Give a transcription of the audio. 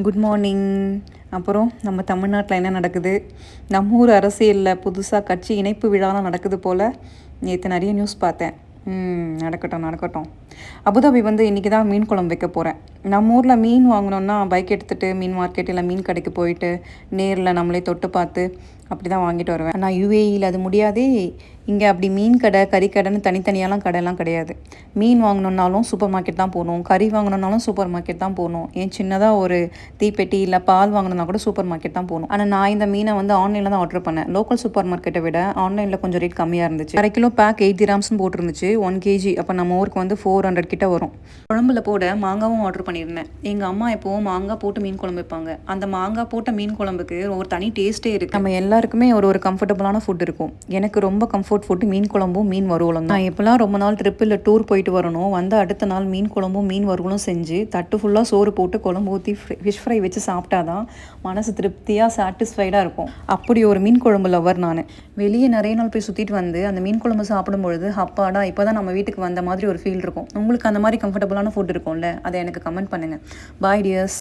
Good morning. அப்புறம் நம்ம தமிழ்நாட்டில் என்ன நடக்குது? நம்ம ஊர் அரசியலில் புதுசாக கட்சி இணைப்பு விழாலாம் நடக்குது போல். நேற்று நிறைய நியூஸ் பார்த்தேன். நடக்கட்டும் நடக்கட்டும். அபுதாபி இன்றைக்கி தான் மீன் குழம்பு வைக்க போகிறேன். நம்ம ஊரில் மீன் வாங்கினோன்னா பைக் எடுத்துகிட்டு மீன் மார்க்கெட் இல்லை மீன் கடைக்கு போயிட்டு நேரில் நம்மளே தொட்டு பார்த்து அப்படி தான் வாங்கிட்டு வருவேன். ஆனால் யுஏஇயில் அது முடியாதே. இங்கே அப்படி மீன் கடை கறிக்கடைன்னு தனித்தனியாலாம் கடையெல்லாம் கிடையாது. மீன் வாங்கணுன்னாலும் சூப்பர் மார்க்கெட் தான் போகணும், கறி வாங்கணுன்னாலும் சூப்பர் மார்க்கெட் தான் போகணும், ஏன் சின்னதாக ஒரு தீப்பெட்டி இல்லை பால் வாங்கணுன்னா கூட சூப்பர் மார்க்கெட் தான் போகணும். ஆனால் நான் இந்த மீனை ஆன்லைனில் தான் ஆர்டர் பண்ணேன். லோக்கல் சூப்பர் மார்க்கெட்டை விட ஆன்லைனில் கொஞ்சம் ரேட் கம்மியாக இருந்துச்சு. 1/2 கிலோ பேக் 80 dirhamsனு போட்டிருந்துச்சு. 1 kg அப்போ நம்ம ஊருக்கு 400 கிட்ட வரும். குழம்புல போட மாங்காவும் ஆர்டர் பண்ணியிருந்தேன். எங்கள் அம்மா எப்போவும் மாங்காய் போட்டு மீன் குழம்பு வைப்பாங்க. அந்த மாங்காய் போட்ட மீன் குழம்புக்கு ஒரு தனி டேஸ்ட்டே இருக்குது. நம்ம எல்லாருக்குமே ஒரு கம்ஃபர்டபுளான ஃபுட் இருக்கும். எனக்கு ரொம்ப கம்ஃபர்ட் ஃபுட்டு மீன் குழம்பும் மீன் வறுவலும். நான் எப்போல்லாம் ரொம்ப நாள் ட்ரிப்பில் டூர் போயிட்டு வரணும் அடுத்த நாள் மீன் குழம்பும் மீன் வறுவலும் செஞ்சு தட்டு ஃபுல்லாக சோறு போட்டு குழம்பு ஊற்றி ஃபிஷ் ஃப்ரை வச்சு சாப்பிட்டாதான் மனசு திருப்தியாக சாட்டிஸ்ஃபைடாக இருக்கும். அப்படி ஒரு மீன் குழம்பு லவர் நான். வெளியே நிறைய நாள் போய் சுற்றிட்டு அந்த மீன் குழம்பு சாப்பிடும்பொழுது அப்பாடா இப்போ தான் நம்ம வீட்டுக்கு வந்த மாதிரி ஒரு ஃபீல் இருக்கும். உங்களுக்கு அந்த மாதிரி கம்ஃபர்டபுளான ஃபுட் இருக்கும்ல, அதை எனக்கு கமெண்ட் பண்ணுங்கள். பாய் டியர்ஸ்.